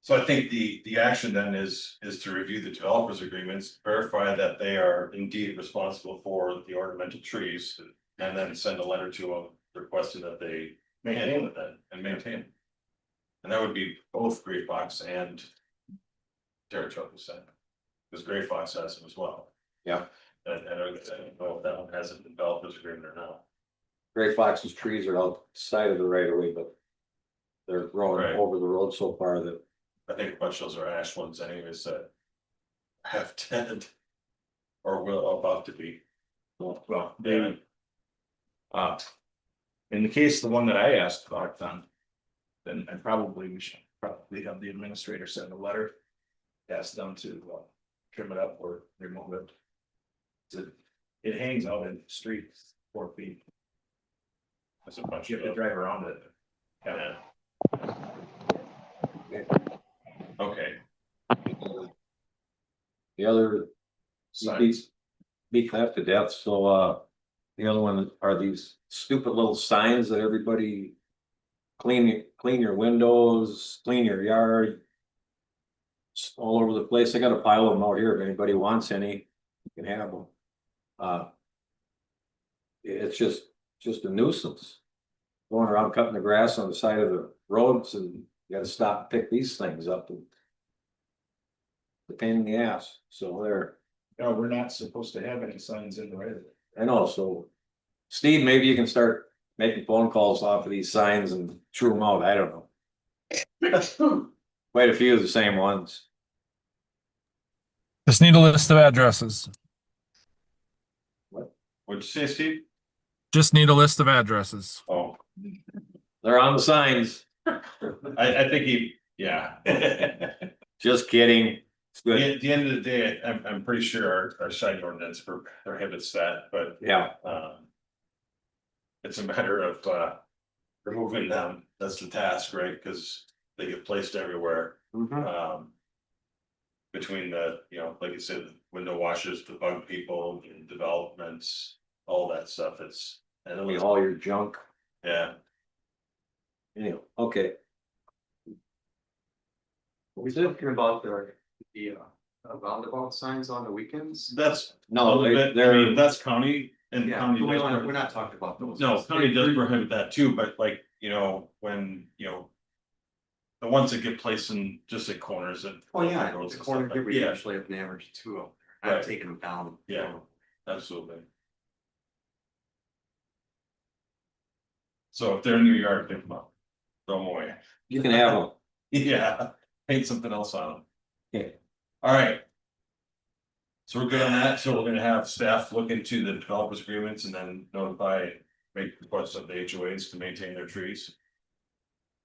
So I think the action then is to review the developers agreements, verify that they are indeed responsible for the ornamental trees. And then send a letter to them requesting that they maintain with that and maintain. And that would be both Gray Fox and Territory said, because Gray Fox has them as well. Yeah. And I don't know if that one has a developers agreement or not. Gray Fox's trees are outside of the right of way, but they're growing over the road so far that. I think a bunch of those are ash ones anyways that have tended or will about to be. Well, they. In the case, the one that I asked about then we should probably have the administrator send a letter. Ask them to trim it up or remove it. It hangs out in the street 4 feet. That's a bunch You have to drive around it. Yeah. Okay. The other Signs. beat that to death, so the other one are these stupid little signs that everybody clean your windows, clean your yard. It's all over the place. I got a pile of them out here. If anybody wants any, you can have them. It's just a nuisance. Going around cutting the grass on the side of the roads, and you gotta stop and pick these things up. And the pain in the ass, so there. No, we're not supposed to have any signs in the right of way. I know, so Steve, maybe you can start making phone calls off of these signs and chew them out, I don't know. Quite a few of the same ones. Just need a list of addresses. What'd you say, Steve? Just need a list of addresses. Oh, They're on the signs, I think yeah. just kidding, it's good, At the end of the day, I'm pretty sure our sign ordinance prohibits that, but, yeah, it's a matter of, removing them, that's the task, right, cause they get placed everywhere. Between the, like you said, the window washes, the bug people, and developments, all that stuff, it's. and then we haul your junk, Yeah, anyway, okay. We talking about the roundabout signs on the weekends? that's. No, I mean, they're, that's county and county. We're not talking about those. No, county does prohibit that too, but like, when, the ones that get placed in just at corners and. Oh, yeah, roads the and corner stuff here, like- we Yeah, actually have an average two of them. Right. I've taken them down. Yeah. absolutely. So if they're in your yard, pick them up, throw them away. you can have them, Yeah, paint something else on them. okay, All right. So we're good on that, so we're gonna have staff look into the developers agreements and then make requests of the HOAs to maintain their trees.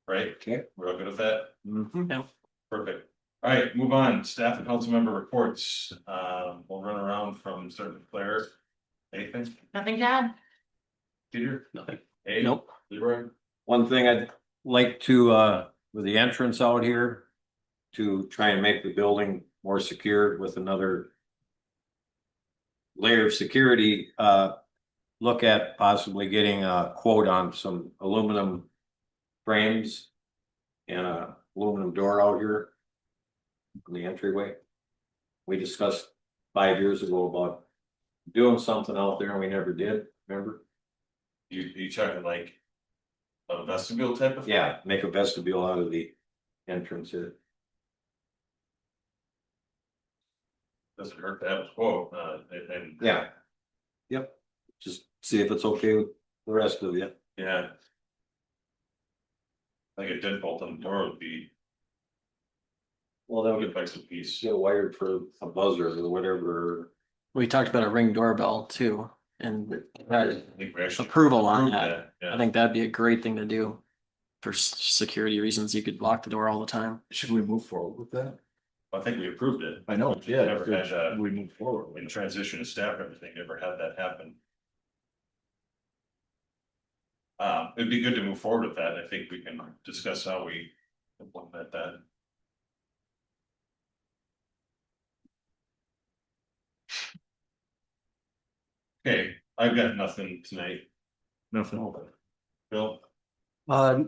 Right? Okay. We're all good with that? mhm. Perfect. All right, move on, staff and council member reports, we'll run around from starting with Claire. Anything, Nothing to add. Peter? Nothing. Hey, Nope. Leroy? One thing I'd like to, with the entrance out here, to try and make the building more secure with another layer of security, look at possibly getting a quote on some aluminum frames and a aluminum door out here in the entryway. We discussed 5 years ago about doing something out there and we never did, remember? You talking like a vestibule type of? Yeah, make a vestibule out of the entrance here. Doesn't hurt to have a quote, and. Yeah. Yep, just see if it's okay with the rest of you. Yeah. Like a deadbolt on the door would be Well, a they'll good price of piece. get wired for a buzzer or whatever. We talked about a Ring doorbell too, and I think we actually. approval on approved that. I Yeah, think that'd be a great thing to do. For security reasons, you could lock the door all the time. Should we move forward with that? I think we approved it. I know, yeah, Never had, we move forward. in transition of staff, and everything, never had that happen. It'd be good to move forward with that. I think we can discuss how we implement that. Okay, I've got nothing tonight. Nothing. Bill,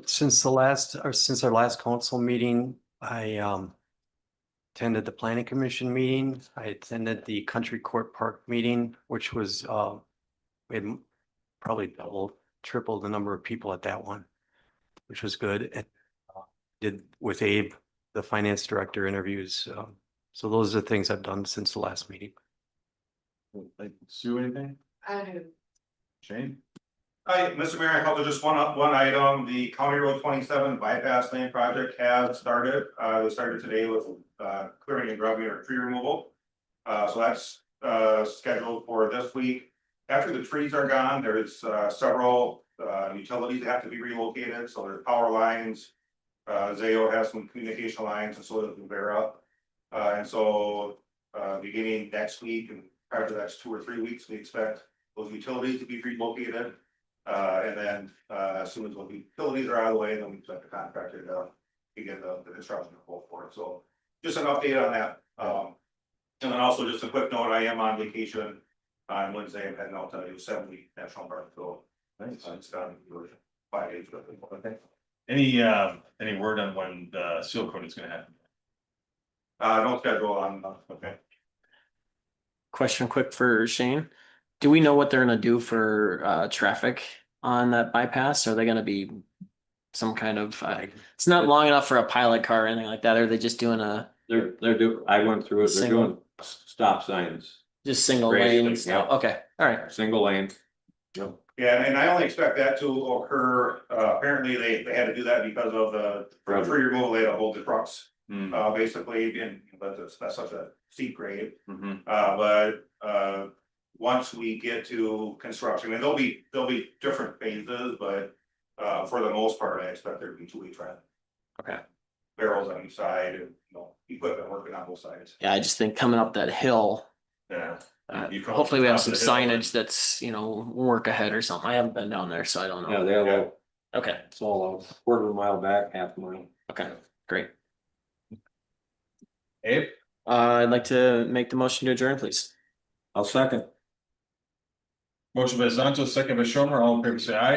Since our last council meeting, I attended the planning commission meeting. I attended the country court park meeting, which was we had probably double, triple the number of people at that one, which was good. And did with Abe, the finance director interviews. So those are the things I've done since the last meeting. Sue, anything? Shane? Hi, Mr. Mayor, I called just one item, the County Road 27 bypass lane project has started, they started today with clearing and grubbing or tree removal. So that's scheduled for this week. After the trees are gone, there's several utilities that have to be relocated, so there's power lines. Zayo has some communication lines and so that can bear up. And so beginning next week and after the next 2 or 3 weeks, we expect those utilities to be relocated. And then as soon as those utilities are out of the way, then we expect the contractor to begin the construction of both for it. So just an update on that. And then also just a quick note, I am on vacation on Wednesday. I'm heading out to Yosemite National Park, so. It's done for 5 days. Okay. Any word on when the seal coating is gonna happen? No schedule on, okay. Question quick for Shane. Do we know what they're gonna do for traffic on that bypass? Are they gonna be some kind of, it's not long enough for a pilot car or anything like that. Are they just doing a I went through it, they're Single. doing stop signs, just single Great, lane stuff? yeah. Okay, all right. single lane. Yeah, and I only expect that to occur, apparently they had to do that because of the for tree removal, they had to hold the trucks. Basically, but that's such a steep grade, Mhm. once we get to construction, and there'll be different phases, but. For the most part, I expect there to be two-way traffic. Okay. Barrels on each side and, equipment working on both sides. Yeah, I just think coming up that hill, Yeah. You come up hopefully to we the have top some of the hill and- signage that's, work ahead or something. I haven't been down there, so I don't Yeah, know. they have a, Okay, it's all a quarter of a mile back, half a mile. okay, great. Abe, I'd like to make the motion to adjourn, please. I'll second. motion by Zanto, second by Shomer, all in favor say aye.